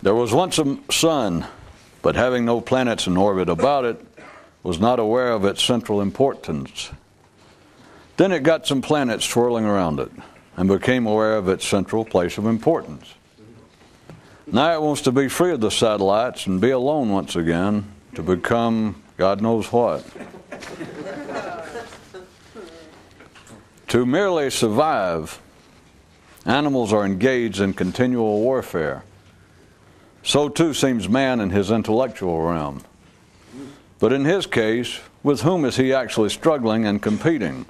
There was once a sun, but having no planets in orbit about it, was not aware of its central importance. Then it got some planets swirling around it, and became aware of its central place of importance. Now it wants to be free of the satellites and be alone once again, to become God knows what. To merely survive, animals are engaged in continual warfare. So too seems man in his intellectual realm. But in his case, with whom is he actually struggling and competing?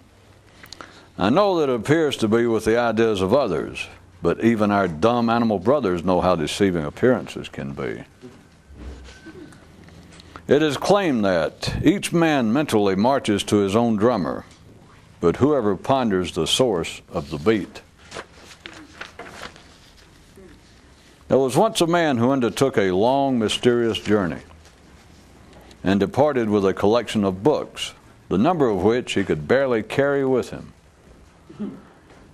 I know that it appears to be with the ideas of others, but even our dumb animal brothers know how deceiving appearances can be. It is claimed that each man mentally marches to his own drummer, but whoever ponders the source of the beat. There was once a man who undertook a long, mysterious journey and departed with a collection of books, the number of which he could barely carry with him.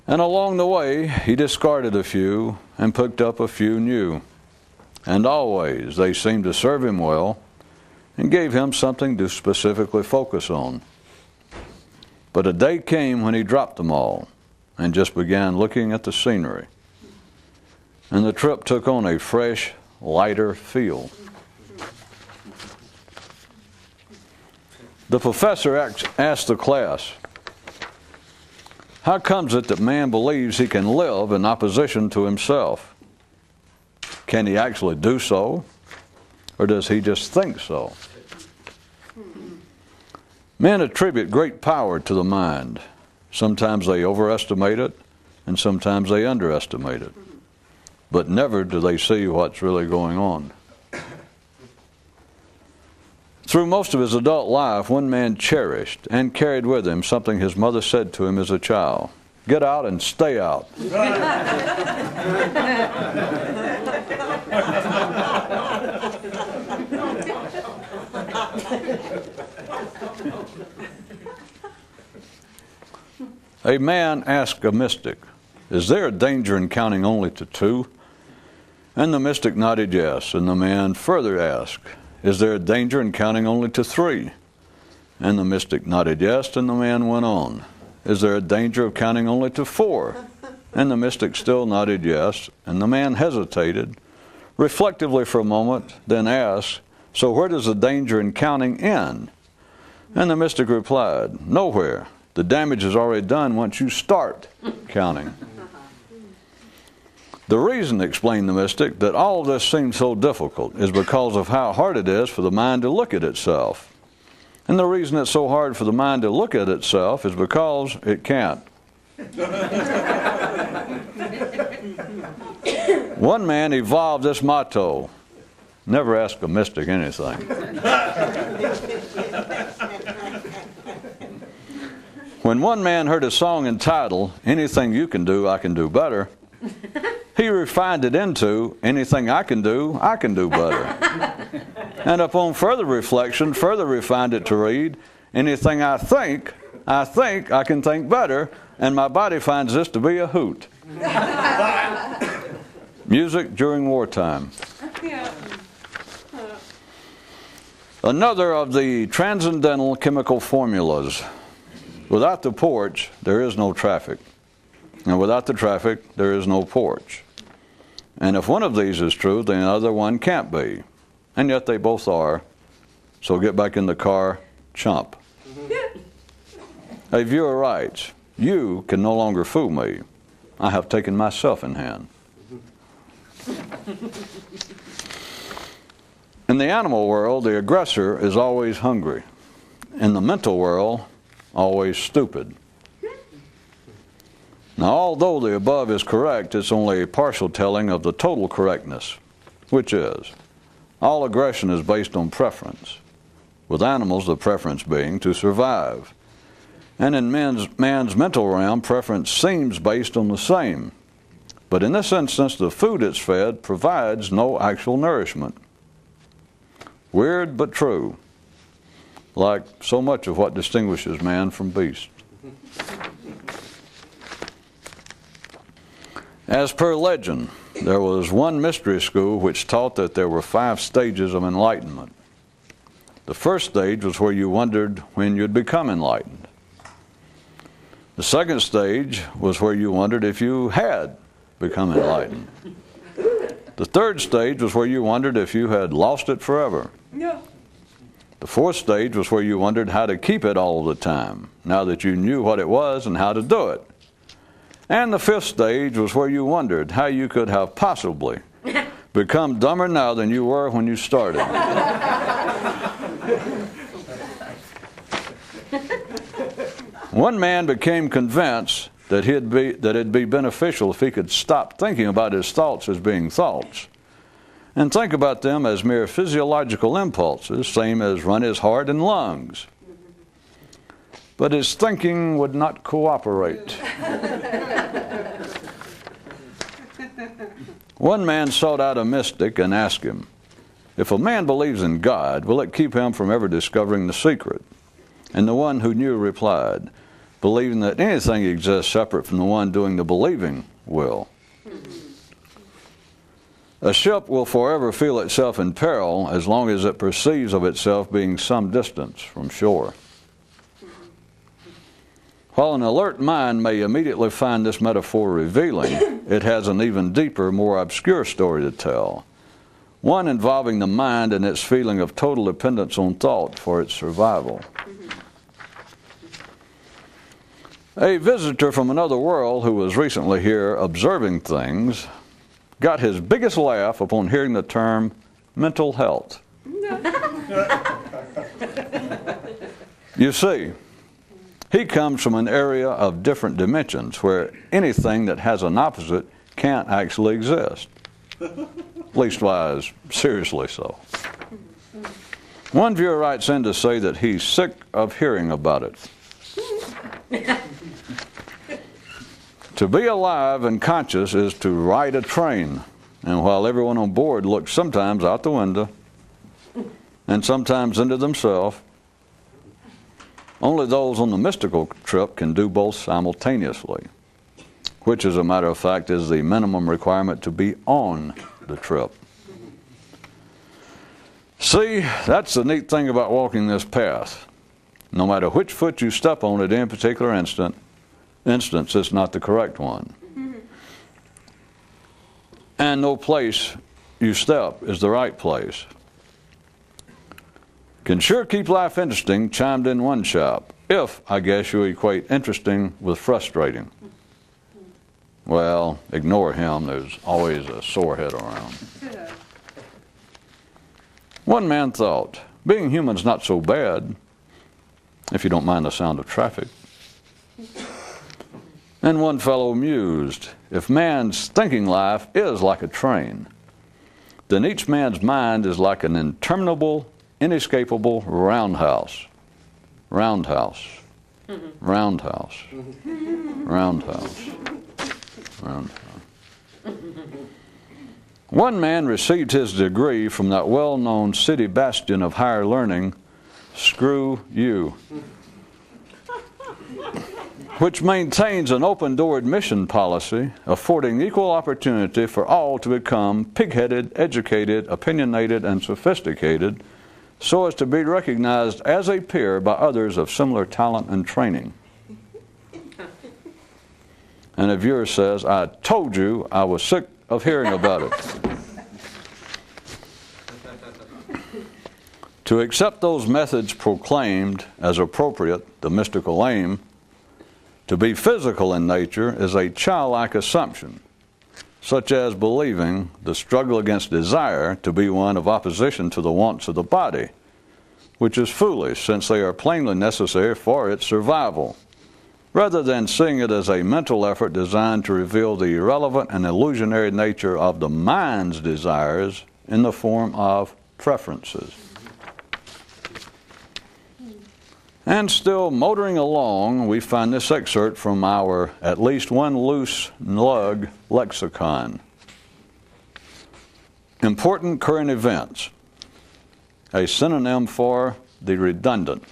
And along the way, he discarded a few and picked up a few new. And always they seemed to serve him well and gave him something to specifically focus on. But a day came when he dropped them all and just began looking at the scenery. And the trip took on a fresh, lighter feel. The professor asked the class, "How comes it that man believes he can live in opposition to himself? Can he actually do so, or does he just think so?" Men attribute great power to the mind. Sometimes they overestimate it, and sometimes they underestimate it. But never do they see what's really going on. Through most of his adult life, one man cherished and carried with him something his mother said to him as a child: "Get out and stay out." A man asked a mystic, "Is there a danger in counting only to 2? And the mystic nodded yes, and the man further asked, "Is there a danger in counting only to 3? And the mystic nodded yes, and the man went on, "Is there a danger of counting only to 4? And the mystic still nodded yes, and the man hesitated, reflectively for a moment, then asked, "So where does the danger in counting end?" And the mystic replied, "Nowhere. The damage is already done once you start counting." The reason, explained the mystic, that all of this seems so difficult is because of how hard it is for the mind to look at itself. And the reason it's so hard for the mind to look at itself is because it can't. One man evolved this motto: never ask a mystic anything. When one man heard a song entitled, "Anything You Can Do, I Can Do Better," he refined it into, "Anything I can do better." And upon further reflection, further refined it to read, "Anything I think I can think better, and my body finds this to be a hoot." Music during wartime. Another of the transcendental chemical formulas. Without the porch, there is no traffic. And without the traffic, there is no porch. And if one of these is true, then the other one can't be. And yet they both are. So get back in the car, chump. A viewer writes, "You can no longer fool me. I have taken myself in hand." In the animal world, the aggressor is always hungry. In the mental world, always stupid. Now, although the above is correct, it's only a partial telling of the total correctness, which is, all aggression is based on preference, with animals the preference being to survive. And in man's mental realm, preference seems based on the same. But in this instance, the food it's fed provides no actual nourishment. Weird but true, like so much of what distinguishes man from beast. As per legend, There was one mystery school which taught that there were 5 stages of enlightenment. The first stage was where you wondered when you'd become enlightened. The second stage was where you wondered if you had become enlightened. The third stage was where you wondered if you had lost it forever. Yeah. The fourth stage was where you wondered how to keep it all the time, now that you knew what it was and how to do it. And the fifth stage was where you wondered how you could have possibly become dumber now than you were when you started. One man became convinced that it'd be beneficial if he could stop thinking about his thoughts as being thoughts and think about them as mere physiological impulses, same as run his heart and lungs. But his thinking would not cooperate. One man sought out a mystic and asked him, "If a man believes in God, will it keep him from ever discovering the secret?" And the one who knew replied, "Believing that anything exists separate from the one doing the believing will." A ship will forever feel itself in peril as long as it perceives of itself being some distance from shore. While an alert mind may immediately find this metaphor revealing, it has an even deeper, more obscure story to tell, one involving the mind and its feeling of total dependence on thought for its survival. A visitor from another world who was recently here observing things got his biggest laugh upon hearing the term mental health. You see, he comes from an area of different dimensions where anything that has an opposite can't actually exist. Leastwise, seriously so. One viewer writes in to say that he's sick of hearing about it. To be alive and conscious is to ride a train, and while everyone on board looks sometimes out the window and sometimes into themselves, only those on the mystical trip can do both simultaneously, which, as a matter of fact, is the minimum requirement to be on the trip. See, that's the neat thing about walking this path. No matter which foot you step on at any particular instance, it's not the correct one. And no place you step is the right place. Can sure keep life interesting, chimed in one shop, if, I guess, you equate interesting with frustrating. Well, ignore him. There's always a sore head around. One man thought, being human's not so bad, if you don't mind the sound of traffic. And one fellow mused, if man's thinking life is like a train, then each man's mind is like an interminable, inescapable roundhouse. Roundhouse. Roundhouse. Roundhouse. Roundhouse. One man received his degree from that well-known city bastion of higher learning, Screw You, which maintains an open-door admission policy affording equal opportunity for all to become pig-headed, educated, opinionated, and sophisticated so as to be recognized as a peer by others of similar talent and training. And a viewer says, I told you I was sick of hearing about it. To accept those methods proclaimed as appropriate, the mystical aim, to be physical in nature is a childlike assumption, such as believing the struggle against desire to be one of opposition to the wants of the body, which is foolish since they are plainly necessary for its survival, rather than seeing it as a mental effort designed to reveal the irrelevant and illusionary nature of the mind's desires in the form of preferences. And still motoring along, we find this excerpt from our at least one loose lug lexicon. Important current events, a synonym for the redundant,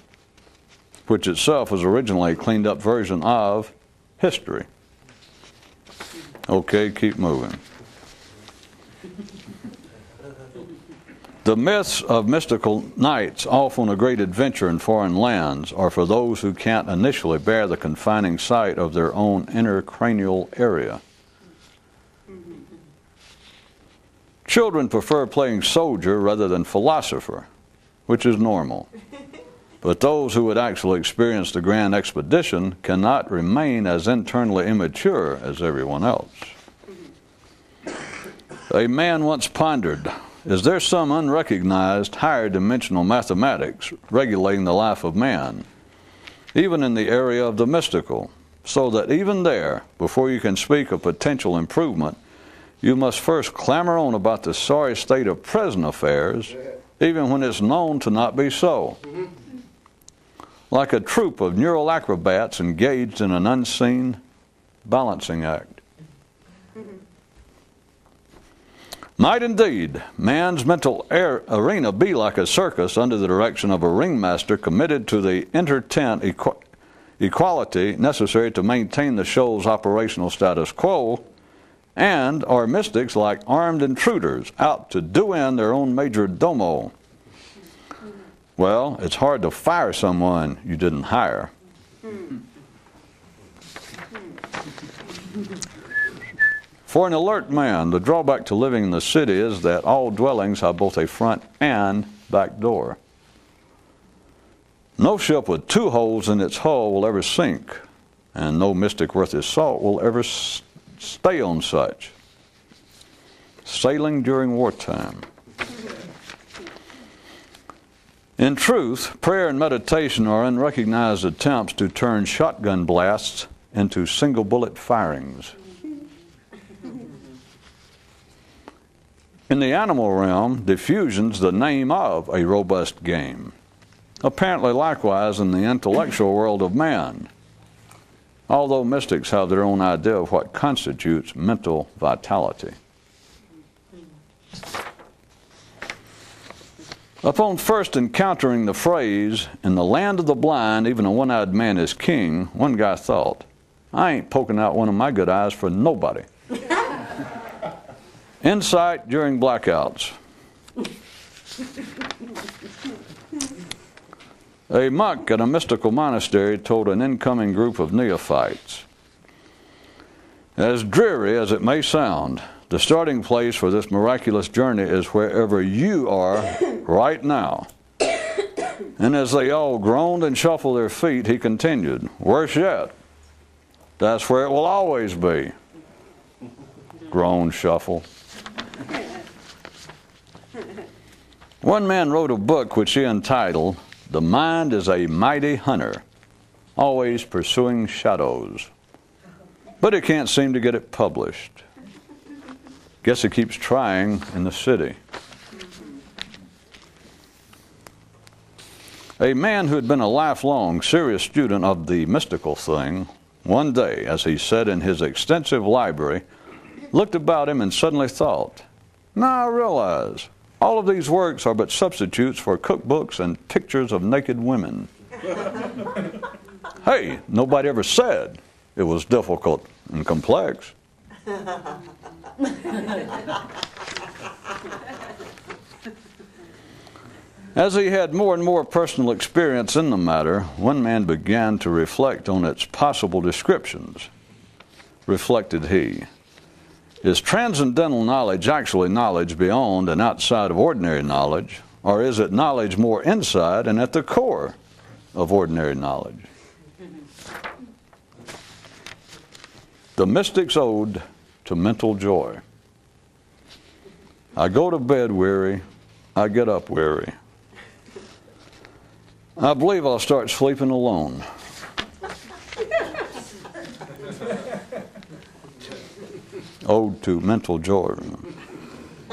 which itself was originally a cleaned up version of history. Okay, keep moving. The myths of mystical nights off on a great adventure in foreign lands are for those who can't initially bear the confining sight of their own inner cranial area. Children prefer playing soldier rather than philosopher, which is normal. But those who would actually experience the grand expedition cannot remain as internally immature as everyone else. A man once pondered, is there some unrecognized higher dimensional mathematics regulating the life of man, even in the area of the mystical, so that even there, before you can speak of potential improvement, you must first clamor on about the sorry state of present affairs, even when it's known to not be so. Like a troupe of neural acrobats engaged in an unseen balancing act. Might indeed man's mental arena be like a circus under the direction of a ringmaster committed to the inter-tent equality necessary to maintain the show's operational status quo, and are mystics like armed intruders out to do in their own major domo? Well, it's hard to fire someone you didn't hire. For an alert man, the drawback to living in the city is that all dwellings have both a front and back door. No ship with two holes in its hull will ever sink, and no mystic worth his salt will ever stay on such. Sailing during wartime. In truth, prayer and meditation are unrecognized attempts to turn shotgun blasts into single bullet firings. In the animal realm, diffusion's the name of a robust game. Apparently likewise in the intellectual world of man, although mystics have their own idea of what constitutes mental vitality. Upon first encountering the phrase, "In the land of the blind, even a one-eyed man is king," one guy thought, "I ain't poking out one of my good eyes for nobody." Insight during blackouts. A monk at a mystical monastery told an incoming group of neophytes, "As dreary as it may sound, the starting place for this miraculous journey is wherever you are right now." And as they all groaned and shuffled their feet, he continued, "Worse yet, that's where it will always be." Groan, shuffle. One man wrote a book which he entitled, "The Mind is a Mighty Hunter, Always Pursuing Shadows." But he can't seem to get it published. Guess he keeps trying in the city. A man who had been a lifelong serious student of the mystical thing, one day, as he sat in his extensive library, looked about him and suddenly thought, "Now I realize, all of these works are but substitutes for cookbooks and pictures of naked women." Hey, nobody ever said it was difficult and complex. As he had more and more personal experience in the matter, one man began to reflect on its possible descriptions. Reflected he, is transcendental knowledge actually knowledge beyond and outside of ordinary knowledge, or is it knowledge more inside and at the core of ordinary knowledge? The Mystic's Ode to Mental Joy. I go to bed weary, I get up weary. I believe I'll start sleeping alone. Ode to Mental Joy.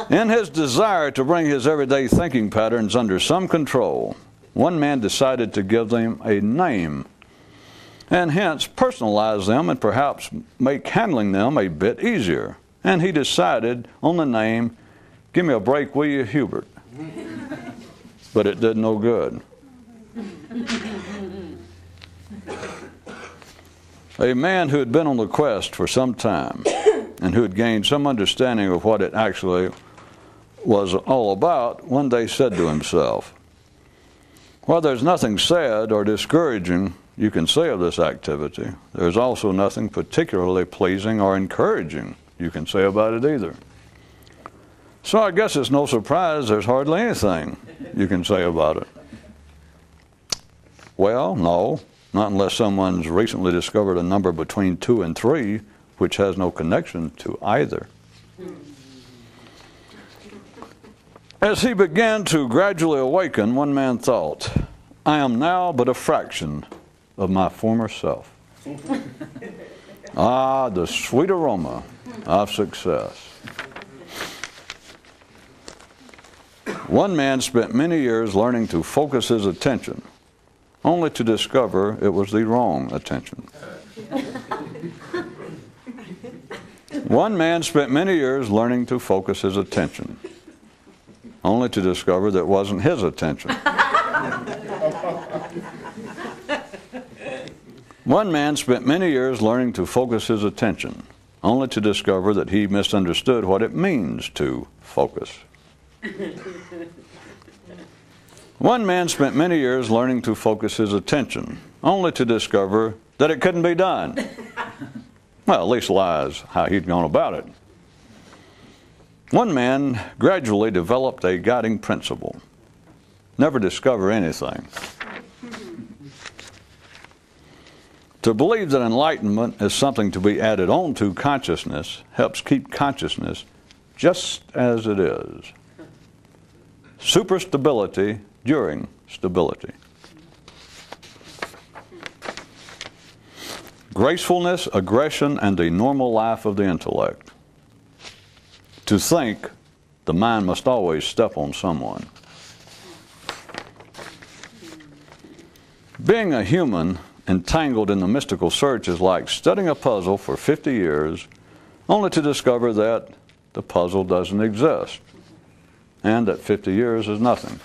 In his desire to bring his everyday thinking patterns under some control, one man decided to give them a name, and hence personalize them and perhaps make handling them a bit easier. And he decided on the name, "Give me a break, will you, Hubert?" But it did no good. A man who had been on the quest for some time and who had gained some understanding of what it actually was all about, one day said to himself, "While there's nothing sad or discouraging you can say of this activity, there's also nothing particularly pleasing or encouraging you can say about it either. So I guess it's no surprise there's hardly anything you can say about it." Well, no, not unless someone's recently discovered a number between 2 and 3 which has no connection to either. As he began to gradually awaken, one man thought, "I am now but a fraction of my former self." Ah, the sweet aroma of success. One man spent many years learning to focus his attention, only to discover it was the wrong attention. One man spent many years learning to focus his attention, only to discover that it wasn't his attention. One man spent many years learning to focus his attention, only to discover that he misunderstood what it means to focus. One man spent many years learning to focus his attention, only to discover that it couldn't be done. Well, at least lies how he'd gone about it. One man gradually developed a guiding principle: never discover anything. To believe that enlightenment is something to be added on to consciousness helps keep consciousness just as it is. Superstability during stability. Gracefulness, aggression, and the normal life of the intellect. To think, the mind must always step on someone. Being a human entangled in the mystical search is like studying a puzzle for 50 years, only to discover that the puzzle doesn't exist, and that 50 years is nothing.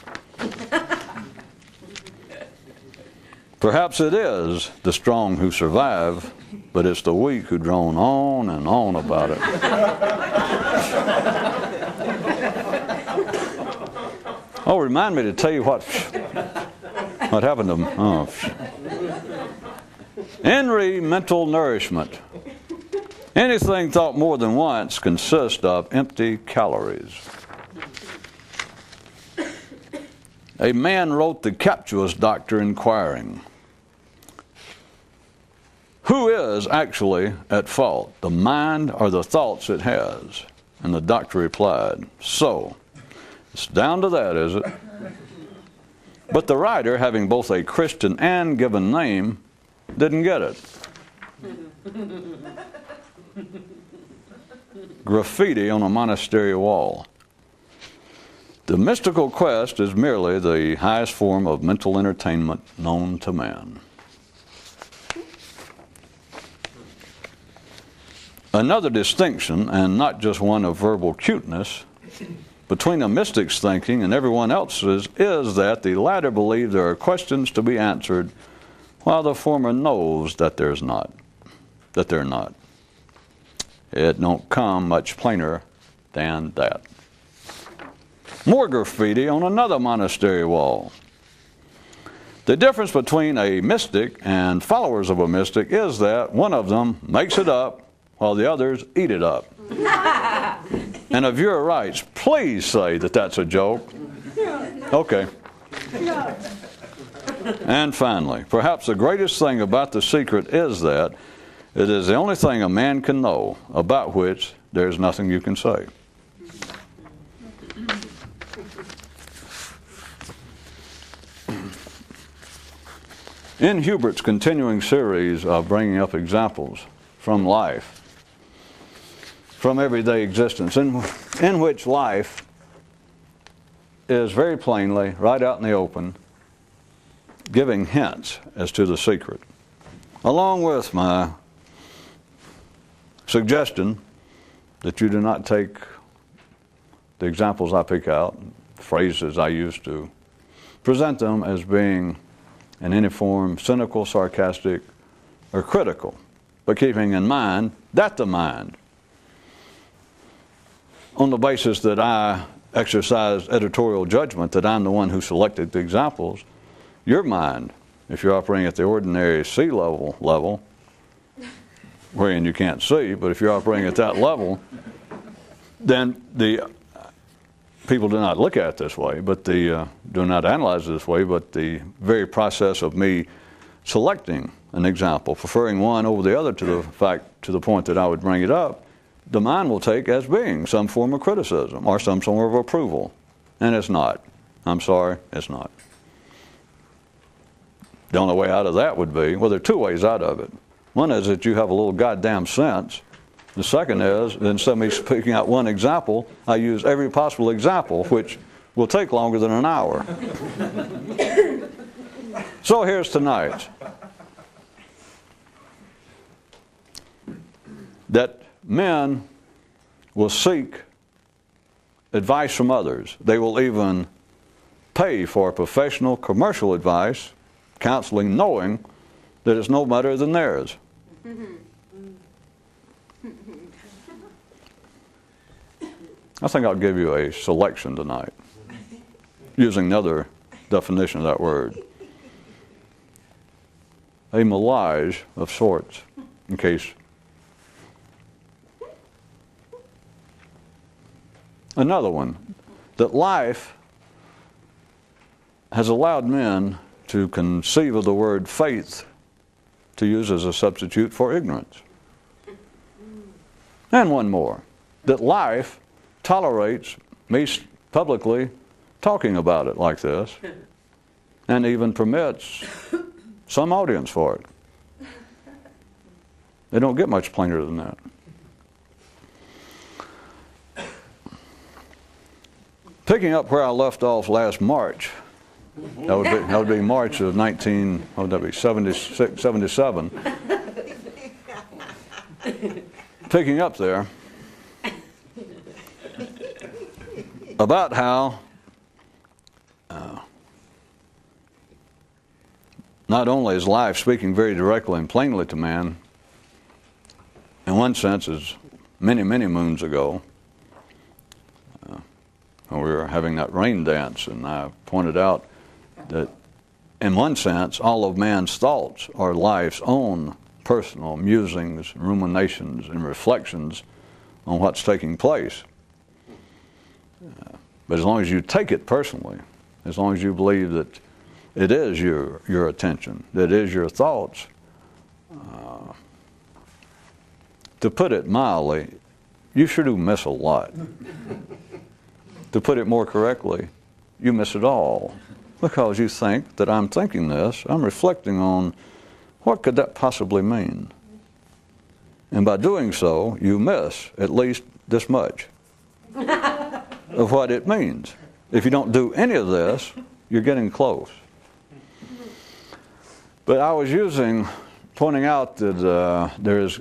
Perhaps it is the strong who survive, but it's the weak who drone on and on about it. Oh, remind me to tell you what happened to them. Oh. Enry mental nourishment. Anything thought more than once consists of empty calories. A man wrote the captious doctor inquiring, "Who is actually at fault, the mind or the thoughts it has?" And the doctor replied, "So, it's down to that, is it?" But the writer, having both a Christian and given name, didn't get it. Graffiti on a monastery wall. The mystical quest is merely the highest form of mental entertainment known to man. Another distinction, and not just one of verbal cuteness, between a mystic's thinking and everyone else's is that the latter believe there are questions to be answered, while the former knows that they're not. It don't come much plainer than that. More graffiti on another monastery wall. The difference between a mystic and followers of a mystic is that one of them makes it up while the others eat it up. And a viewer writes, "Please say that that's a joke." Okay. And finally, perhaps the greatest thing about the secret is that it is the only thing a man can know about which there's nothing you can say. In Hubert's continuing series of bringing up examples from life, from everyday existence, in which life is very plainly, right out in the open, giving hints as to the secret, along with my suggestion that you do not take the examples I pick out, phrases I used to, present them as being in any form cynical, sarcastic, or critical, but keeping in mind that the mind, on the basis that I exercise editorial judgment that I'm the one who selected the examples. Your mind, if you're operating at the ordinary sea level, wherein you can't see, but if you're operating at that level, then the people do not look at it this way, but do not analyze it this way, but the very process of me selecting an example, preferring one over the other to the point that I would bring it up, the mind will take as being some form of criticism or some form of approval. And it's not. I'm sorry, it's not. The only way out of that would be, well, there are two ways out of it. One is that you have a little goddamn sense. The second is, instead of me picking out one example, I use every possible example, which will take longer than an hour. So here's tonight. That men will seek advice from others. They will even pay for professional commercial advice, counseling, knowing that it's no better than theirs. I think I'll give you a selection tonight, using another definition of that word. A melange of sorts, in case. Another one, that life has allowed men to conceive of the word faith to use as a substitute for ignorance. And one more, that life tolerates me publicly talking about it like this, and even permits some audience for it. They don't get much plainer than that. Picking up where I left off last March, that would be March of 77. Picking up there about how not only is life speaking very directly and plainly to man, in one sense, as many, many moons ago, when we were having that rain dance, and I pointed out that in one sense, all of man's thoughts are life's own personal musings, ruminations, and reflections on what's taking place. But as long as you take it personally, as long as you believe that it is your attention, that it is your thoughts, to put it mildly, you sure do miss a lot. To put it more correctly, you miss it all. Because you think that I'm thinking this, I'm reflecting on what could that possibly mean. And by doing so, you miss at least this much of what it means. If you don't do any of this, you're getting close. But I was pointing out that there's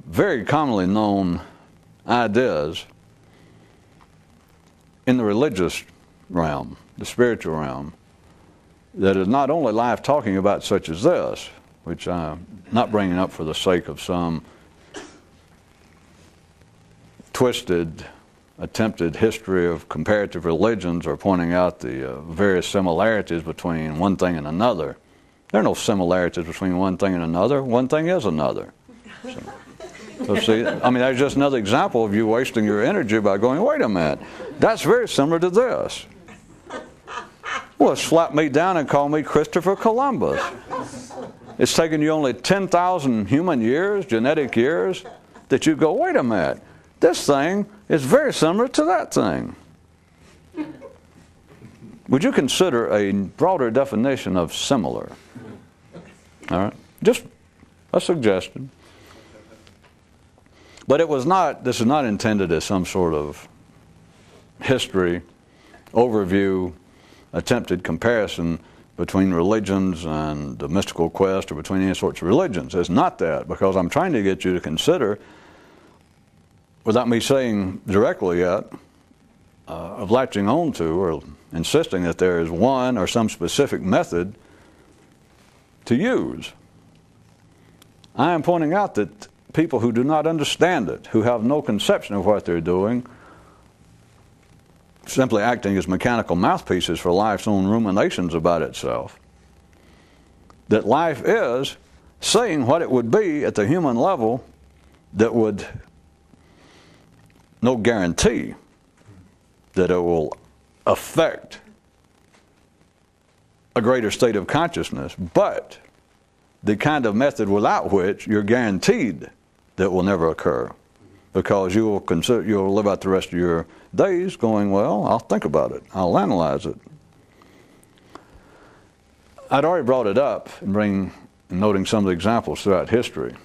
very commonly known ideas in the religious realm, the spiritual realm, that is not only life talking about such as this, which I'm not bringing up for the sake of some twisted, attempted history of comparative religions or pointing out the various similarities between one thing and another. There are no similarities between one thing and another. One thing is another. So see, I mean, that's just another example of you wasting your energy by going, wait a minute, that's very similar to this. Well, slap me down and call me Christopher Columbus. It's taken you only 10,000 human years, genetic years, that you go, wait a minute, this thing is very similar to that thing. Would you consider a broader definition of similar? All right, just a suggestion. But this is not intended as some sort of history, overview, attempted comparison between religions and the mystical quest or between any sorts of religions. It's not that, because I'm trying to get you to consider, without me saying directly yet, of latching on to or insisting that there is one or some specific method to use. I am pointing out that people who do not understand it, who have no conception of what they're doing, simply acting as mechanical mouthpieces for life's own ruminations about itself. That life is saying what it would be at the human level that would no guarantee that it will affect a greater state of consciousness, but the kind of method without which you're guaranteed that will never occur, because you'll live out the rest of your days going, well, I'll think about it, I'll analyze it. I'd already brought it up in noting some of the examples throughout history,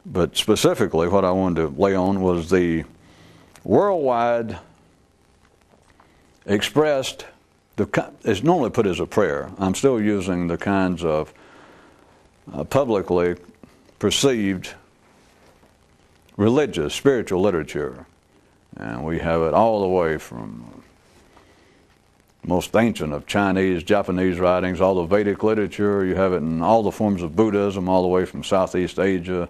but specifically what I wanted to lay on was the worldwide expressed, it's normally put as a prayer. I'm still using the kinds of publicly perceived religious, spiritual literature. And we have it all the way from most ancient of Chinese, Japanese writings, all the Vedic literature. You have it in all the forms of Buddhism, all the way from Southeast Asia,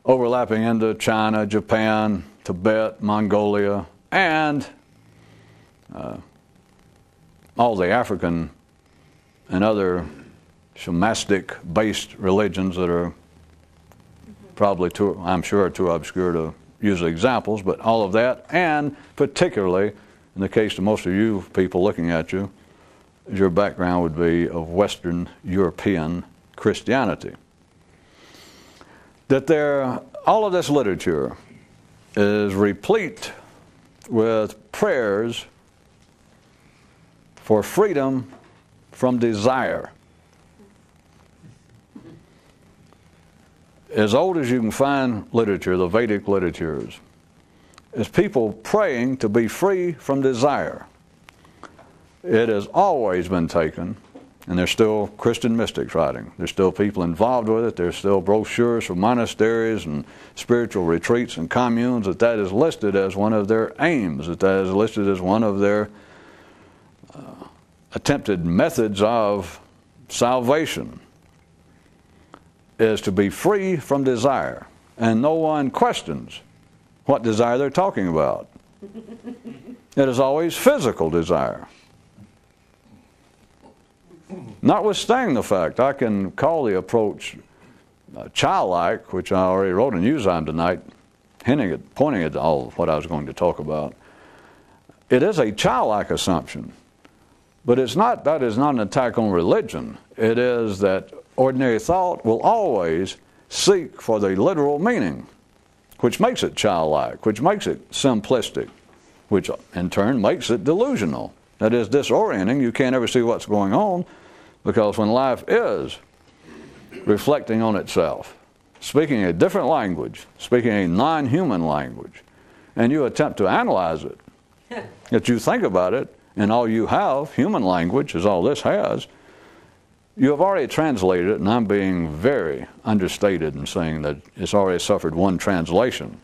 overlapping into China, Japan, Tibet, Mongolia, and all the African and other Shamanistic-based religions that are probably too, I'm sure, too obscure to use examples, but all of that, and particularly in the case of most of you people looking at you, your background would be of Western European Christianity. That all of this literature is replete with prayers for freedom from desire. As old as you can find literature, the Vedic literatures, is people praying to be free from desire. It has always been taken, and there's still Christian mystics writing. There's still people involved with it. There's still brochures from monasteries and spiritual retreats and communes that is listed as one of their aims, that is listed as one of their attempted methods of salvation, is to be free from desire. And no one questions what desire they're talking about. It is always physical desire. Notwithstanding the fact, I can call the approach childlike, which I already wrote in Uzyme tonight, pointing at all of what I was going to talk about. It is a childlike assumption, but that is not an attack on religion. It is that ordinary thought will always seek for the literal meaning, which makes it childlike, which makes it simplistic, which in turn makes it delusional. That is disorienting. You can't ever see what's going on, because when life is reflecting on itself, speaking a different language, speaking a non-human language, and you attempt to analyze it, that you think about it, and all you have, human language, is all this has, you have already translated it, and I'm being very understated in saying that it's already suffered one translation,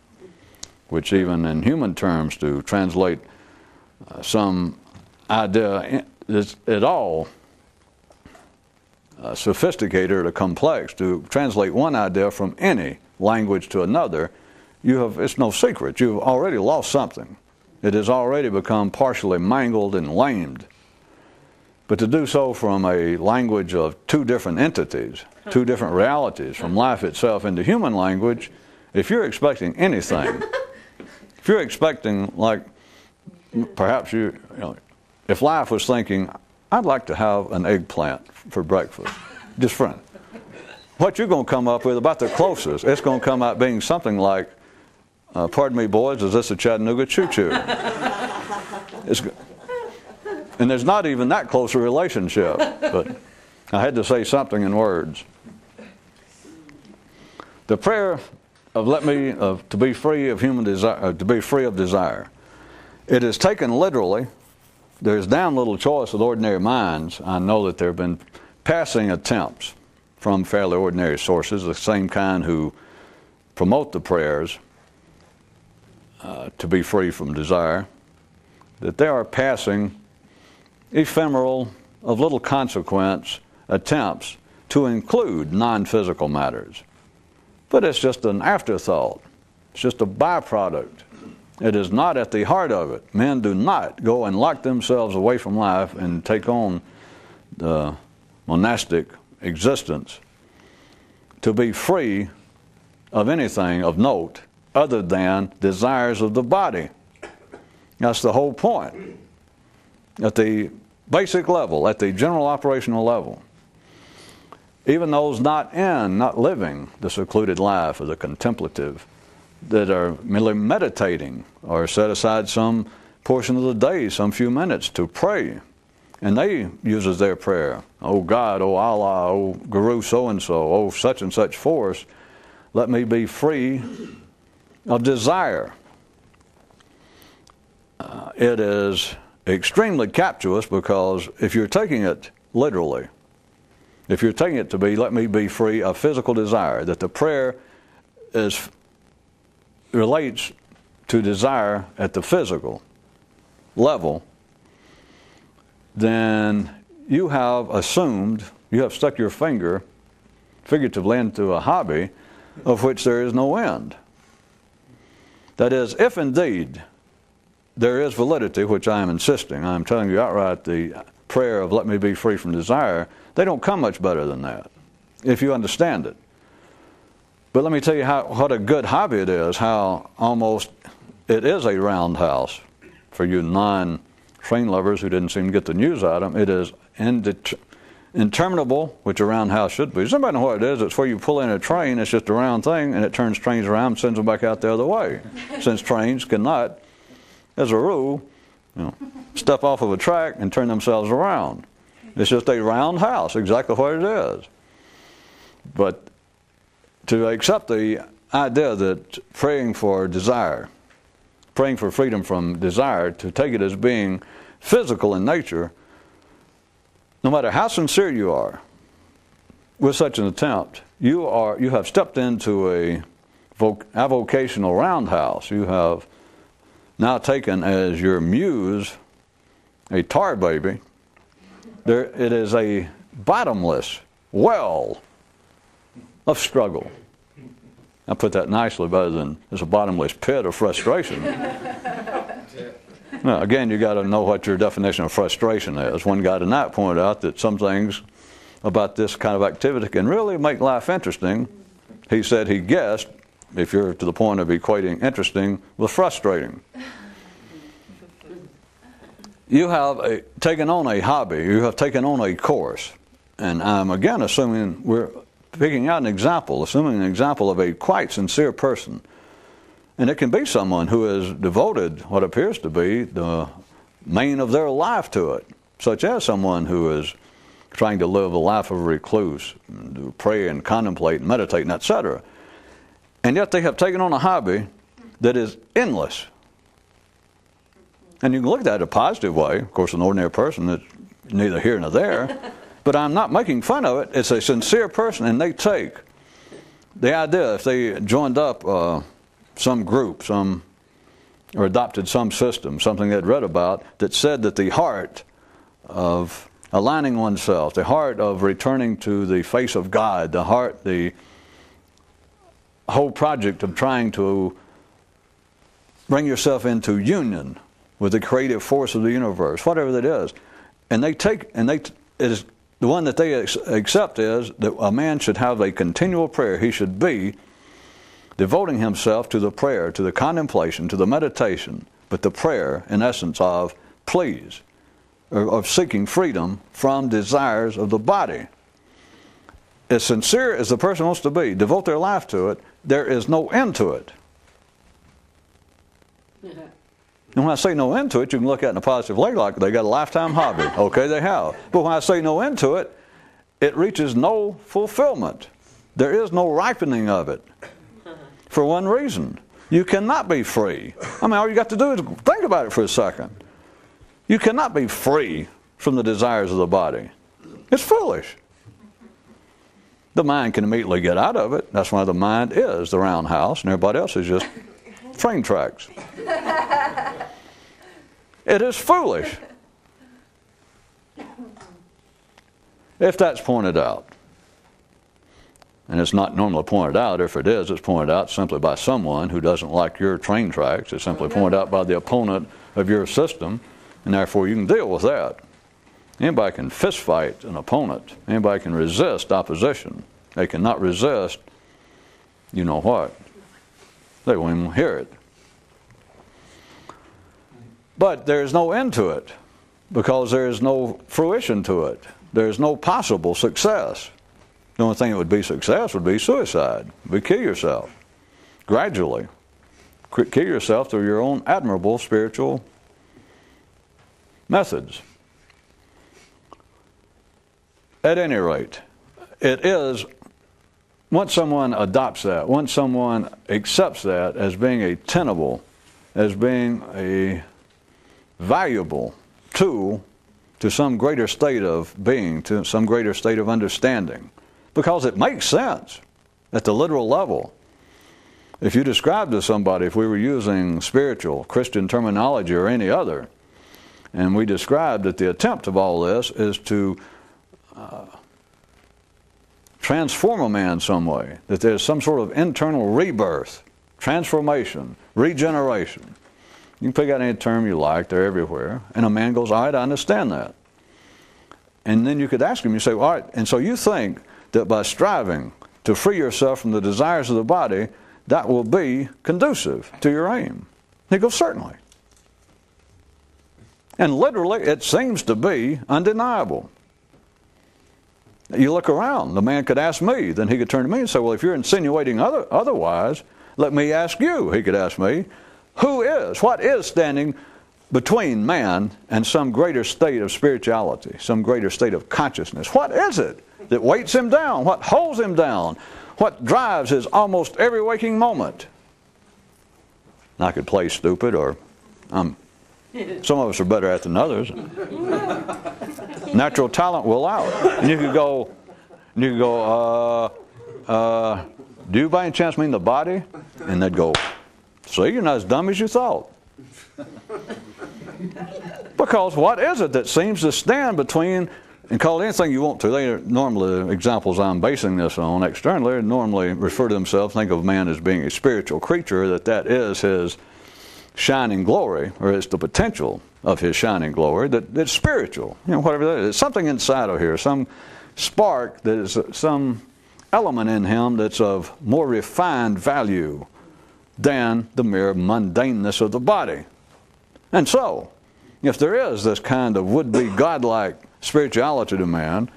which even in human terms, to translate some idea is at all sophisticated or complex. To translate one idea from any language to another, it's no secret. You've already lost something. It has already become partially mangled and lamed. But to do so from a language of two different entities, two different realities, from life itself into human language, if you're expecting anything, if you're expecting, like, perhaps if life was thinking, I'd like to have an eggplant for breakfast, just friend, what you're going to come up with, about the closest, it's going to come out being something like, pardon me, boys, is this a Chattanooga choo-choo? And there's not even that close a relationship, but I had to say something in words. The prayer of to be free of human desire, to be free of desire. It is taken literally. There's damn little choice with ordinary minds. I know that there have been passing attempts from fairly ordinary sources, the same kind who promote the prayers to be free from desire, that there are passing ephemeral, of little consequence attempts to include non-physical matters. But it's just an afterthought. It's just a byproduct It is not at the heart of it. Men do not go and lock themselves away from life and take on the monastic existence to be free of anything of note other than desires of the body. That's the whole point. At the basic level, at the general operational level, even those not living the secluded life of the contemplative, that are merely meditating or set aside some portion of the day, some few minutes to pray. And they use as their prayer, oh God, oh Allah, oh Guru so-and-so, oh such and such force, let me be free of desire. It is extremely captious, because if you're taking it literally, if you're taking it to be, let me be free of physical desire, that the prayer relates to desire at the physical level, then you have assumed, you have stuck your finger figuratively into a hobby of which there is no end. That is, if indeed there is validity, which I am insisting, I am telling you outright, the prayer of let me be free from desire, they don't come much better than that, if you understand it. But let me tell you what a good hobby it is, how almost it is a roundhouse. For you non-train lovers who didn't seem to get the news out of them, it is interminable, which a roundhouse should be. Does anybody know what it is? It's where you pull in a train, it's just a round thing, and it turns trains around and sends them back out the other way. Since trains cannot, as a rule, step off of a track and turn themselves around. It's just a roundhouse, exactly what it is. But to accept the idea that praying for desire, praying for freedom from desire, to take it as being physical in nature, no matter how sincere you are with such an attempt, you have stepped into a avocational roundhouse. You have now taken as your muse a tar baby. It is a bottomless well of struggle. I put that nicely, better than it's a bottomless pit of frustration. Now, again, you got to know what your definition of frustration is. One guy tonight pointed out that some things about this kind of activity can really make life interesting. He said he guessed, if you're to the point of equating interesting with frustrating. You have taken on a hobby, you have taken on a course, and I'm again assuming we're picking out an example, assuming an example of a quite sincere person. And it can be someone who has devoted what appears to be the main of their life to it, such as someone who is trying to live a life of a recluse, to pray and contemplate and meditate and etc. And yet they have taken on a hobby that is endless. And you can look at that in a positive way. Of course, an ordinary person that's neither here nor there. But I'm not making fun of it. It's a sincere person, and they take the idea, if they joined up some group, or adopted some system, something they'd read about, that said that the heart of aligning oneself, the heart of returning to the face of God, the whole project of trying to bring yourself into union with the creative force of the universe, whatever that is. And it is the one that they accept is that a man should have a continual prayer. He should be devoting himself to the prayer, to the contemplation, to the meditation, but the prayer, in essence, of please, or of seeking freedom from desires of the body. As sincere as the person wants to be, devote their life to it, there is no end to it. And when I say no end to it, you can look at it in a positive way, like they got a lifetime hobby. Okay, they have. But when I say no end to it, it reaches no fulfillment. There is no ripening of it. For one reason, you cannot be free. I mean, all you got to do is think about it for a second. You cannot be free from the desires of the body. It's foolish. The mind can immediately get out of it. That's why the mind is the roundhouse, and everybody else is just train tracks. It is foolish if that's pointed out. and it's not normally pointed out. If it is, it's pointed out simply by someone who doesn't like your train tracks. It's simply pointed out by the opponent of your system, and therefore you can deal with that. Anybody can fist fight an opponent. Anybody can resist opposition. They cannot resist, you know what? They won't even hear it. But there's no end to it, because there is no fruition to it. There's no possible success. The only thing that would be success would be suicide. Would kill yourself gradually. Kill yourself through your own admirable spiritual methods. At any rate, it is, once someone adopts that, once someone accepts that as being a tenable, as being a valuable tool to some greater state of being, to some greater state of understanding, because it makes sense at the literal level. If you describe to somebody, if we were using spiritual Christian terminology or any other, and we described that the attempt of all this is to transform a man some way, that there's some sort of internal rebirth, transformation, regeneration. You can pick out any term you like, they're everywhere. And a man goes, all right, I understand that. And then you could ask him, you say, all right, and so you think that by striving to free yourself from the desires of the body, that will be conducive to your aim? And he goes, certainly. And literally, it seems to be undeniable. You look around, the man could ask me, then he could turn to me and say, well, if you're insinuating otherwise, let me ask you. He could ask me, what is standing between man and some greater state of spirituality, some greater state of consciousness? What is it that weights him down? What holds him down? What drives his almost every waking moment? And I could play stupid, or some of us are better at it than others. Natural talent will allow it. And you could go, do you by any chance mean the body? And they'd go, see, you're not as dumb as you thought. Because what is it that seems to stand between, and call it anything you want to, they are normally the examples I'm basing this on externally, they normally refer to themselves, think of man as being a spiritual creature, that is his shining glory, or it's the potential of his shining glory, that it's spiritual, whatever that is. It's something inside of here, some spark, that is some element in him that's of more refined value than the mere mundaneness of the body. And so, if there is this kind of would-be godlike spirituality to man,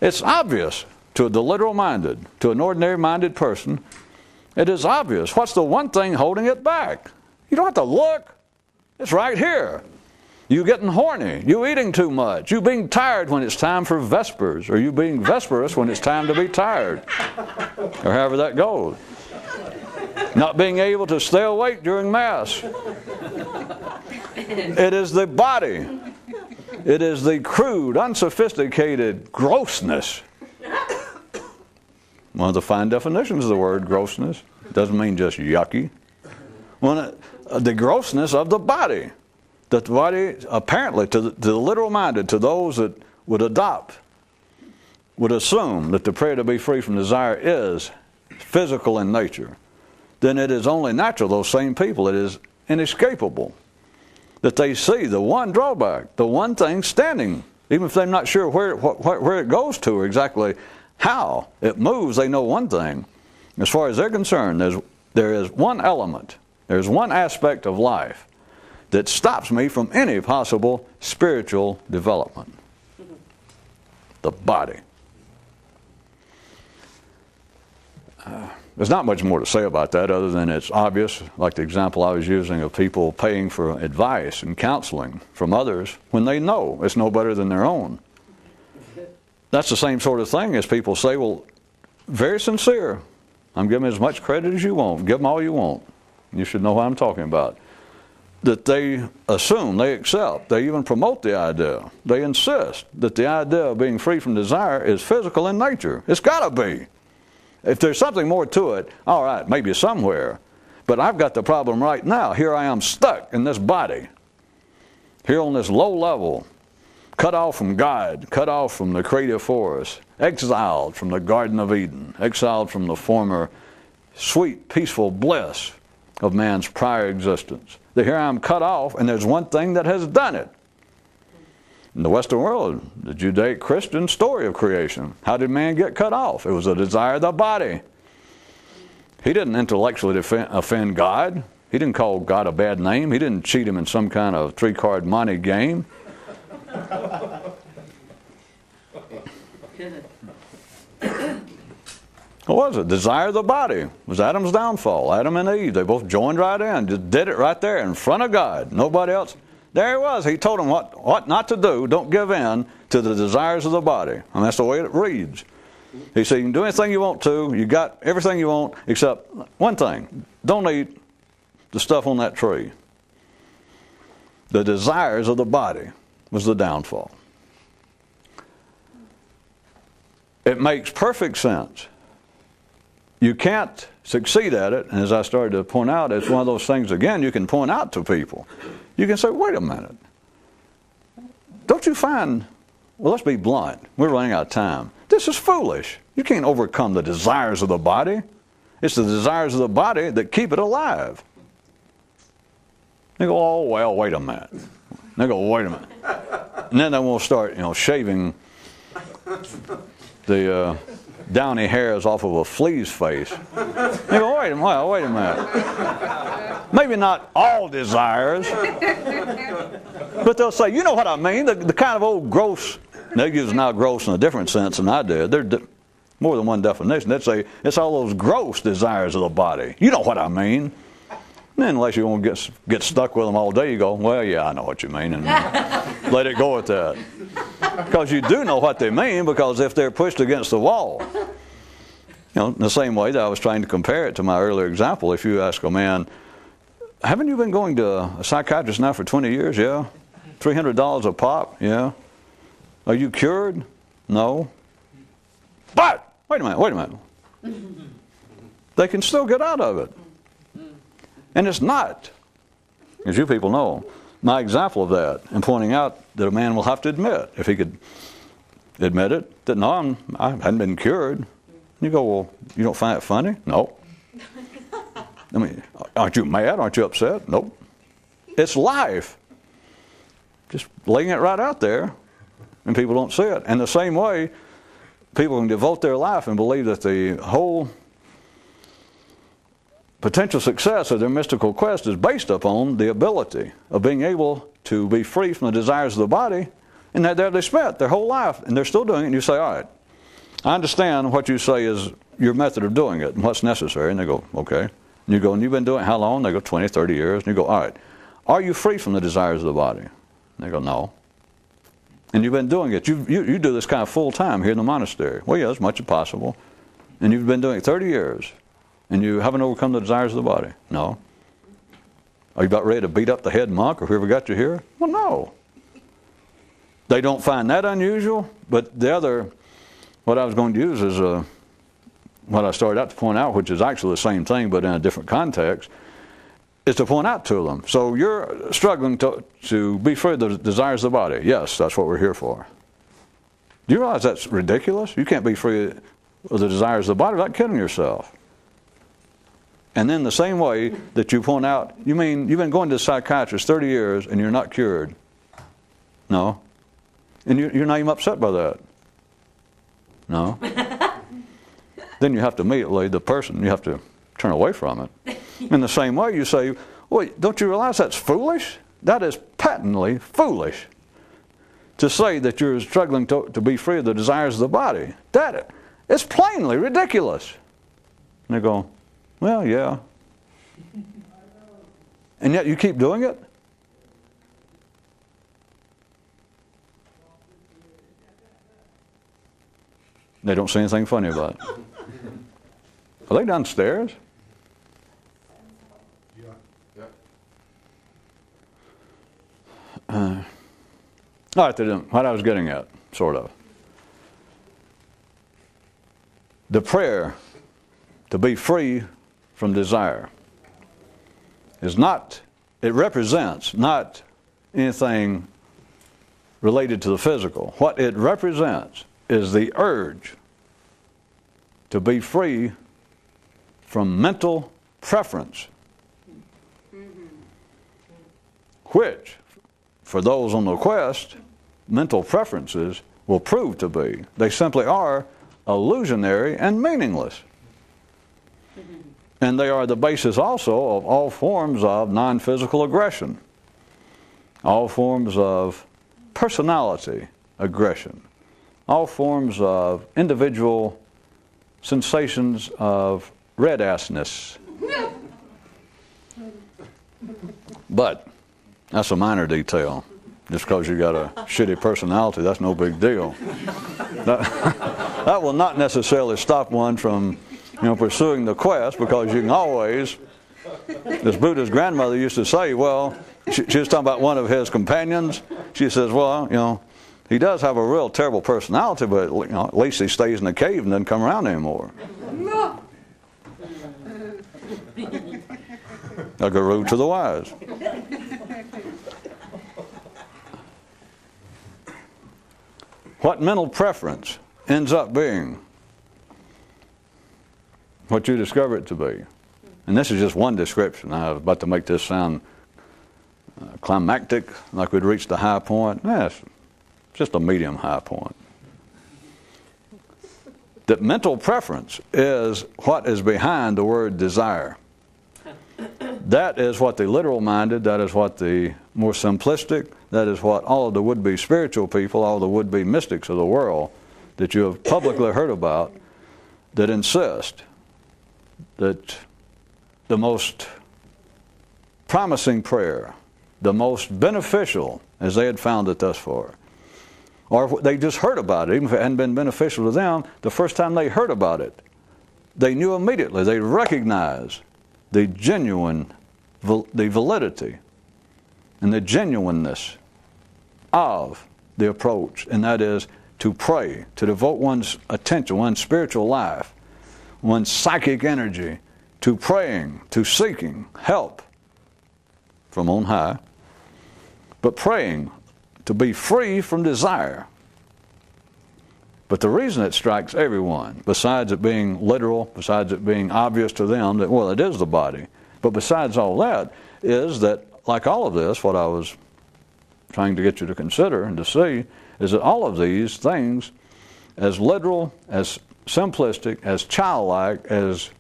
it's obvious to the literal-minded, to an ordinary-minded person, it is obvious. What's the one thing holding it back? You don't have to look. It's right here. You getting horny. You eating too much. You being tired when it's time for vespers, or you being vesperous when it's time to be tired, or however that goes. Not being able to stay awake during Mass. It is the body. It is the crude, unsophisticated grossness. One of the fine definitions of the word grossness. It doesn't mean just yucky. The grossness of the body. That the body, apparently, to the literal-minded, to those that would adopt, would assume that the prayer to be free from desire is physical in nature, then it is only natural, those same people, it is inescapable, that they see the one drawback, the one thing standing, even if they're not sure where it goes to or exactly how it moves, they know one thing. As far as they're concerned, there is one element, there's one aspect of life that stops me from any possible spiritual development. The body. There's not much more to say about that other than it's obvious, like the example I was using of people paying for advice and counseling from others when they know it's no better than their own. That's the same sort of thing as people say, well, very sincere. I'm giving as much credit as you want. Give them all you want. You should know what I'm talking about. That they assume, they accept, they even promote the idea. They insist that the idea of being free from desire is physical in nature. It's got to be. If there's something more to it, all right, maybe somewhere. But I've got the problem right now. Here I am stuck in this body. Here on this low level, cut off from God, cut off from the creative force, exiled from the Garden of Eden, exiled from the former sweet, peaceful bliss of man's prior existence. That here I am cut off, and there's one thing that has done it. In the Western world, the Judaic-Christian story of creation, how did man get cut off? It was a desire of the body. He didn't intellectually offend God. He didn't call God a bad name. He didn't cheat him in some kind of three-card monte game. What was it? Desire of the body. It was Adam's downfall. Adam and Eve, they both joined right in. Just did it right there in front of God. Nobody else. There he was. He told them what not to do. Don't give in to the desires of the body. And that's the way it reads. He said, you can do anything you want to. You got everything you want except one thing. Don't eat the stuff on that tree. The desires of the body was the downfall. It makes perfect sense. You can't succeed at it, and as I started to point out, it's one of those things, again, you can point out to people. You can say, wait a minute. Don't you find, well, let's be blunt. We're running out of time. This is foolish. You can't overcome the desires of the body. It's the desires of the body that keep it alive. They go, oh, well, wait a minute. They go, wait a minute. And then they will start, shaving the downy hairs off of a flea's face. They go, wait a minute. Maybe not all desires, but they'll say, you know what I mean, the kind of old gross, they use now gross in a different sense than I did. There's more than one definition. They'd say, it's all those gross desires of the body. You know what I mean. And then unless you want to get stuck with them all day, you go, well, yeah, I know what you mean, and let it go at that. Because you do know what they mean, because if they're pushed against the wall, in the same way that I was trying to compare it to my earlier example, if you ask a man, haven't you been going to a psychiatrist now for 20 years? Yeah. $300 a pop? Yeah. Are you cured? No. But, wait a minute. They can still get out of it. And it's not, as you people know, my example of that, and pointing out that a man will have to admit, if he could admit it, that no, I hadn't been cured. You go, well, you don't find it funny? No. I mean, aren't you mad? Aren't you upset? Nope. It's life. Just laying it right out there, and people don't see it. And the same way, people can devote their life and believe that the whole potential success of their mystical quest is based upon the ability of being able to be free from the desires of the body, and that there they spent their whole life, and they're still doing it, and you say, all right, I understand what you say is your method of doing it and what's necessary. And they go, okay. And you go, and you've been doing it how long? They go, 20, 30 years. And you go, all right, are you free from the desires of the body? And they go, no. And you've been doing it. You do this kind of full time here in the monastery. Well, yeah, as much as possible. And you've been doing it 30 years. And you haven't overcome the desires of the body? No. Are you about ready to beat up the head monk or whoever got you here? Well, no. They don't find that unusual, but the other, what I was going to use is what I started out to point out, which is actually the same thing but in a different context, is to point out to them. So you're struggling to be free of the desires of the body. Yes, that's what we're here for. Do you realize that's ridiculous? You can't be free of the desires of the body without killing yourself. And then the same way that you point out, you mean you've been going to a psychiatrist 30 years and you're not cured? No. And you're not even upset by that? No. Then you have to immediately, the person, you have to turn away from it. In the same way you say, wait, don't you realize that's foolish? That is patently foolish to say that you're struggling to be free of the desires of the body. It's plainly ridiculous. And they go, well, yeah. And yet you keep doing it? They don't say anything funny about it. Are they downstairs? All right, what I was getting at, sort of. The prayer to be free from desire is not, it represents not anything related to the physical. What it represents is the urge to be free from mental preference, which, for those on the quest, mental preferences will prove to be. They simply are illusionary and meaningless. And they are the basis also of all forms of non-physical aggression, all forms of personality aggression, all forms of individual sensations of red-assness. But that's a minor detail. Just because you got a shitty personality, that's no big deal. That will not necessarily stop one from, pursuing the quest, because you can always, as Buddha's grandmother used to say, well, she was talking about one of his companions. She says, well, he does have a real terrible personality, but at least he stays in the cave and doesn't come around anymore. A guru to the wise. What mental preference ends up being what you discover it to be. And this is just one description. I was about to make this sound climactic, like we'd reached the high point. Yes, just a medium high point. That mental preference is what is behind the word desire. That is what the literal-minded, that is what the more simplistic, that is what all of the would-be spiritual people, all the would-be mystics of the world that you have publicly heard about, that insist that the most promising prayer, the most beneficial, as they had found it thus far, or they just heard about it, even if it hadn't been beneficial to them, the first time they heard about it, they knew immediately, they recognized the the validity and the genuineness of the approach, and that is to pray, to devote one's attention, one's spiritual life, one's psychic energy to praying, to seeking help from on high, but praying to be free from desire. But the reason it strikes everyone, besides it being literal, besides it being obvious to them that, well, it is the body, but besides all that, is that, like all of this, what I was trying to get you to consider and to see, is that all of these things, as literal, as simplistic, as childlike, as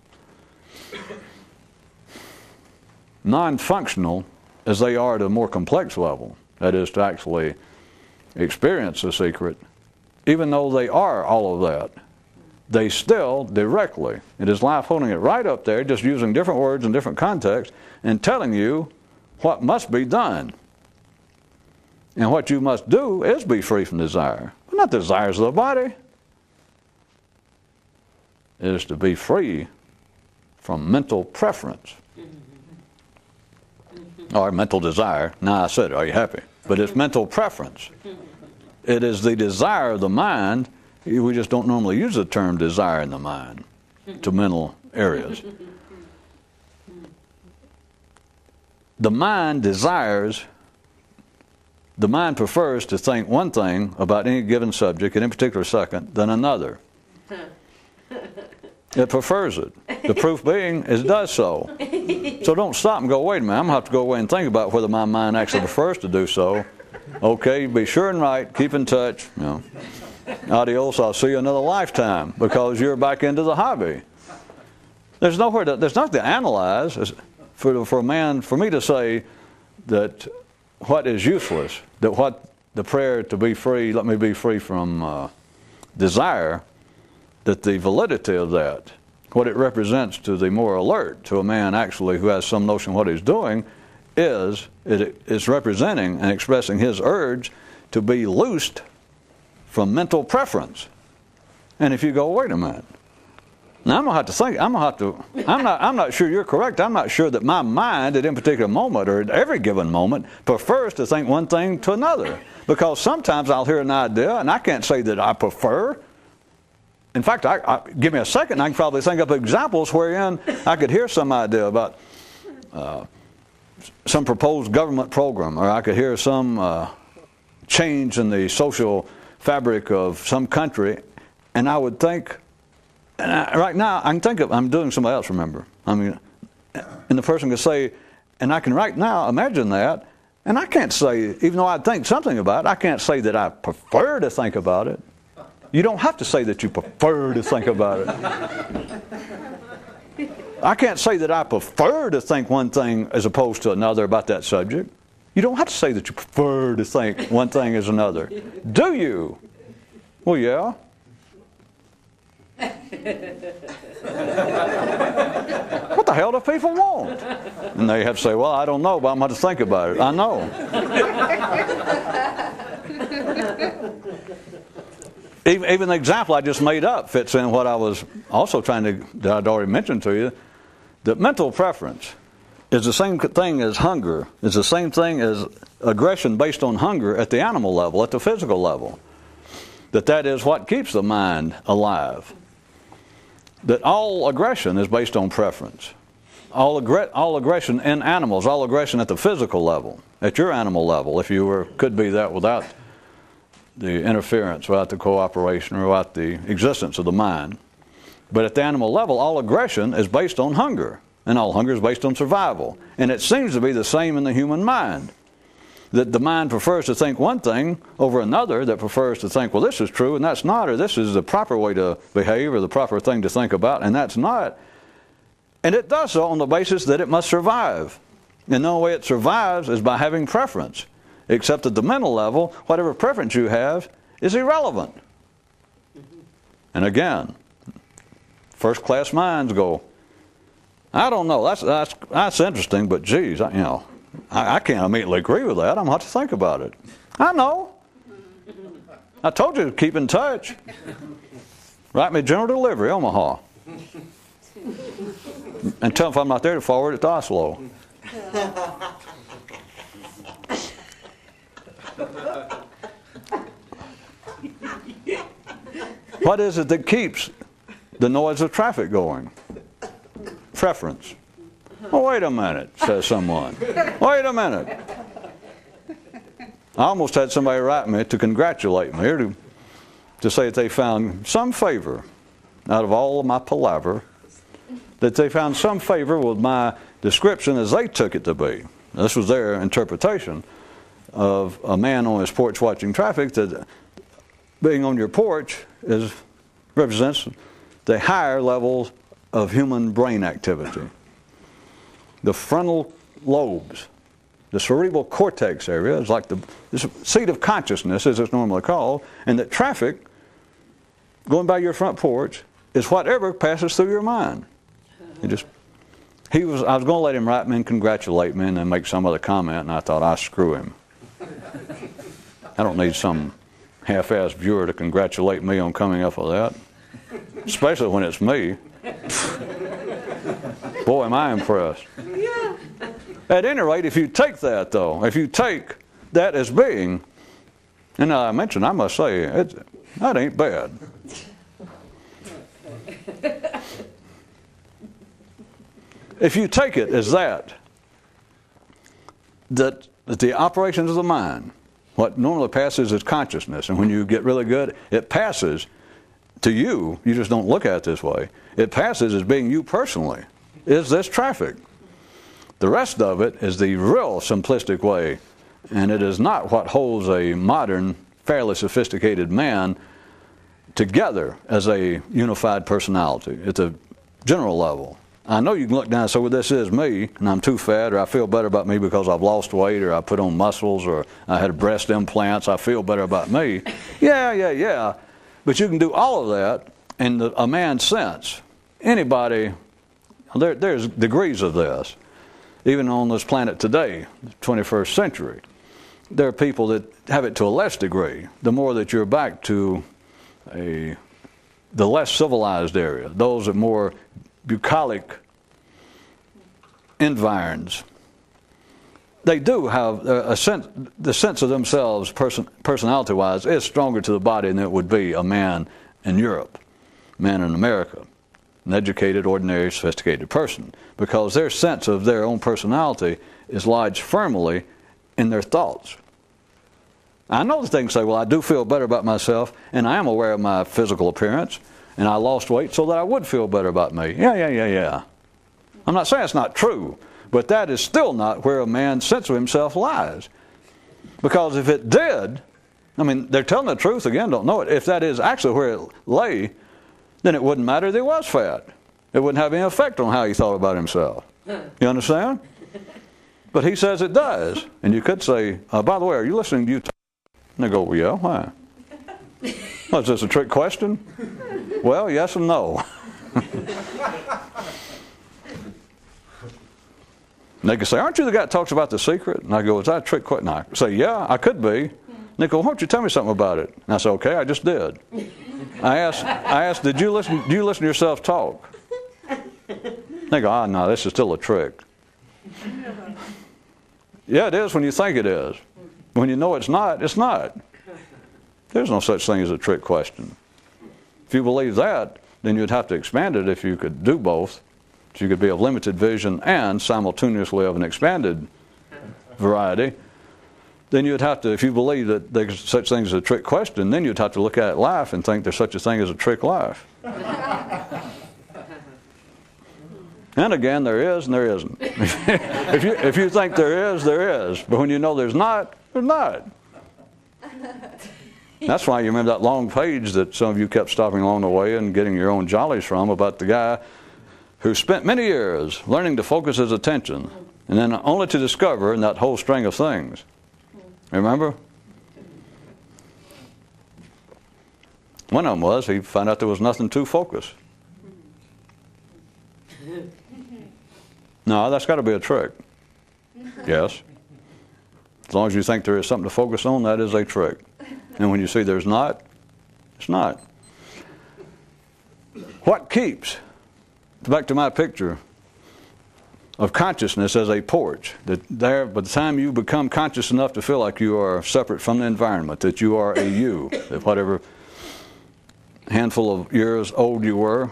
non-functional as they are at a more complex level, that is to actually experience the secret, even though they are all of that, they still directly, it is life holding it right up there, just using different words in different contexts, and telling you what must be done. And what you must do is be free from desire. But not the desires of the body. It is to be free from mental preference. Or mental desire. Now I said it, are you happy? But it's mental preference. It is the desire of the mind. We just don't normally use the term desire in the mind to mental areas. The mind desires, the mind prefers to think one thing about any given subject at any particular second than another. It prefers it. The proof being, it does so. So don't stop and go, wait a minute, I'm going to have to go away and think about whether my mind actually prefers to do so. Okay, be sure and right, keep in touch. Adios, I'll see you another lifetime, because you're back into the hobby. There's nothing to analyze. For a man, for me to say that what is useless, that what the prayer to be free, let me be free from desire, that the validity of that, what it represents to the more alert, to a man actually who has some notion of what he's doing, is it is representing and expressing his urge to be loosed from mental preference. And if you go, wait a minute, now I'm gonna have to think. I'm not sure you're correct. I'm not sure that my mind at any particular moment or at every given moment prefers to think one thing to another. Because sometimes I'll hear an idea and I can't say that I prefer. In fact, give me a second, I can probably think of examples wherein I could hear some idea about some proposed government program, or I could hear some change in the social fabric of some country, and I would think, right now, I can think of, I'm doing somebody else, remember. I mean, and the person could say, and I can right now imagine that, and I can't say, even though I think something about it, I can't say that I prefer to think about it. You don't have to say that you prefer to think about it. I can't say that I prefer to think one thing as opposed to another about that subject. You don't have to say that you prefer to think one thing as another. Do you? Well, yeah. What the hell do people want? And they have to say, well, I don't know, but I'm going to think about it. I know. Even the example I just made up fits in what I was also trying to, that I'd already mentioned to you, that mental preference is the same thing as hunger, is the same thing as aggression based on hunger at the animal level, at the physical level. That is what keeps the mind alive. That all aggression is based on preference. All aggression in animals, all aggression at the physical level, at your animal level, if you could be that without the interference, without the cooperation, or without the existence of the mind. But at the animal level, all aggression is based on hunger, and all hunger is based on survival. And it seems to be the same in the human mind. That the mind prefers to think one thing over another, that prefers to think, well, this is true and that's not, or this is the proper way to behave or the proper thing to think about, and that's not. And it does so on the basis that it must survive. And the only way it survives is by having preference. Except at the mental level, whatever preference you have is irrelevant. And again, first-class minds go, I don't know, that's interesting, but geez, I can't immediately agree with that. I'm going to have to think about it. I know. I told you to keep in touch. Write me general delivery, Omaha. And tell them if I'm not there to forward it to Oslo. What is it that keeps the noise of traffic going? Preference. Well, wait a minute, says someone. Wait a minute. I almost had somebody write me to congratulate me, or to say that they found some favor out of all of my palaver, that they found some favor with my description as they took it to be. This was their interpretation of a man on his porch watching traffic, that being on your porch represents the higher levels of human brain activity. The frontal lobes, the cerebral cortex area is like the seat of consciousness, as it's normally called, and that traffic going by your front porch is whatever passes through your mind. I was going to let him write me and congratulate me and then make some other comment, and I thought, screw him. I don't need some half-assed viewer to congratulate me on coming up with that, especially when it's me. Boy, am I impressed. Yeah. At any rate, if you take that, though, if you take that as being, and I mentioned, I must say, that ain't bad. If you take it as that the operations of the mind, what normally passes as consciousness, and when you get really good, it passes to you just don't look at it this way, it passes as being you personally, is this traffic. The rest of it is the real simplistic way, and it is not what holds a modern, fairly sophisticated man together as a unified personality at the general level. I know you can look down and say, well, this is me, and I'm too fat, or I feel better about me because I've lost weight, or I put on muscles, or I had breast implants, I feel better about me. Yeah. But you can do all of that in a man's sense. Anybody, there's degrees of this. Even on this planet today, the 21st century, there are people that have it to a less degree. The more that you're back to the less civilized area, those are more bucolic environs, they do have a sense, the sense of themselves personality-wise is stronger to the body than it would be a man in Europe, a man in America, an educated, ordinary, sophisticated person, because their sense of their own personality is lodged firmly in their thoughts. I know that they can say, well, I do feel better about myself, and I am aware of my physical appearance, and I lost weight so that I would feel better about me. Yeah. I'm not saying it's not true, but that is still not where a man's sense of himself lies. Because if it did, I mean, they're telling the truth again, don't know it. If that is actually where it lay, then it wouldn't matter that he was fat. It wouldn't have any effect on how he thought about himself. You understand? But he says it does. And you could say, by the way, are you listening to you talk? And they go, well, yeah, why? Well, is this a trick question? Well, yes and no. And they can say, aren't you the guy that talks about the secret? And I go, is that a trick question? And I say, yeah, I could be. And they go, why don't you tell me something about it? And I say, okay, I just did. I asked, do you listen to yourself talk? They go, no, this is still a trick. Yeah, it is when you think it is. When you know it's not, it's not. There's no such thing as a trick question. If you believe that, then you'd have to expand it if you could do both. So you could be of limited vision and simultaneously of an expanded variety. Then you'd have to, if you believe that there's such thing as a trick question, then you'd have to look at life and think there's such a thing as a trick life. And again, there is and there isn't. If you think there is, there is. But when you know there's not, there's not. That's why you remember that long page that some of you kept stopping along the way and getting your own jollies from about the guy who spent many years learning to focus his attention and then only to discover in that whole string of things. Remember? One of them was he found out there was nothing to focus. No, that's got to be a trick. Yes. As long as you think there is something to focus on, that is a trick. And when you see there's not, it's not. What keeps, back to my picture of consciousness as a porch, that there, by the time you become conscious enough to feel like you are separate from the environment, that you are a you, that whatever handful of years old you were,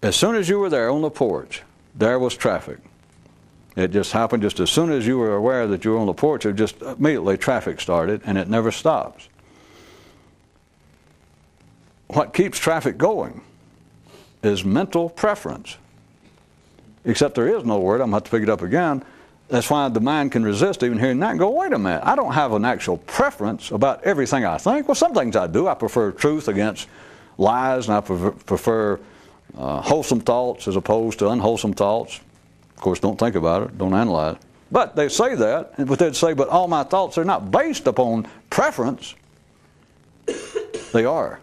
as soon as you were there on the porch, there was traffic. It just happened just as soon as you were aware that you were on the porch, it just immediately traffic started, and it never stops. What keeps traffic going is mental preference. Except there is no word. I'm going to have to pick it up again. That's why the mind can resist even hearing that and go, wait a minute, I don't have an actual preference about everything I think. Well, some things I do. I prefer truth against lies, and I prefer wholesome thoughts as opposed to unwholesome thoughts. Of course, don't think about it, don't analyze. But they say that, but they'd say, but all my thoughts are not based upon preference. They are.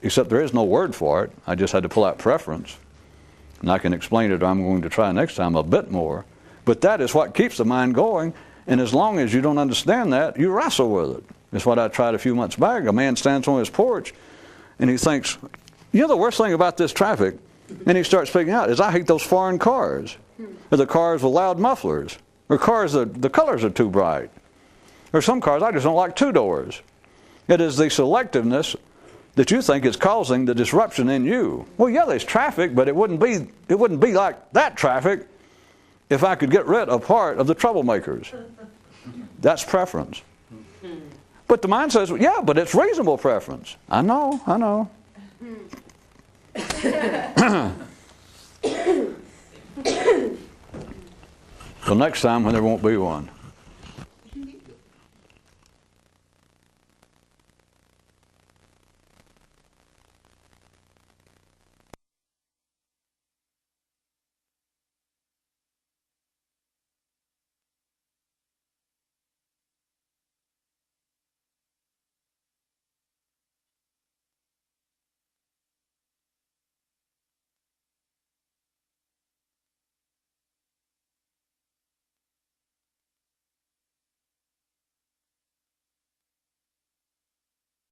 Except there is no word for it. I just had to pull out preference. And I can explain it, or I'm going to try next time a bit more. But that is what keeps the mind going. And as long as you don't understand that, you wrestle with it. That's what I tried a few months back. A man stands on his porch, and he thinks, you know the worst thing about this traffic? And he starts speaking out, is I hate those foreign cars. Or the cars with loud mufflers. Or cars that the colors are too bright. Or some cars I just don't like two doors. It is the selectiveness that you think is causing the disruption in you. Well, yeah, there's traffic, but it wouldn't be like that traffic if I could get rid of part of the troublemakers. That's preference. But the mind says, yeah, but it's reasonable preference. I know. So next time when there won't be one.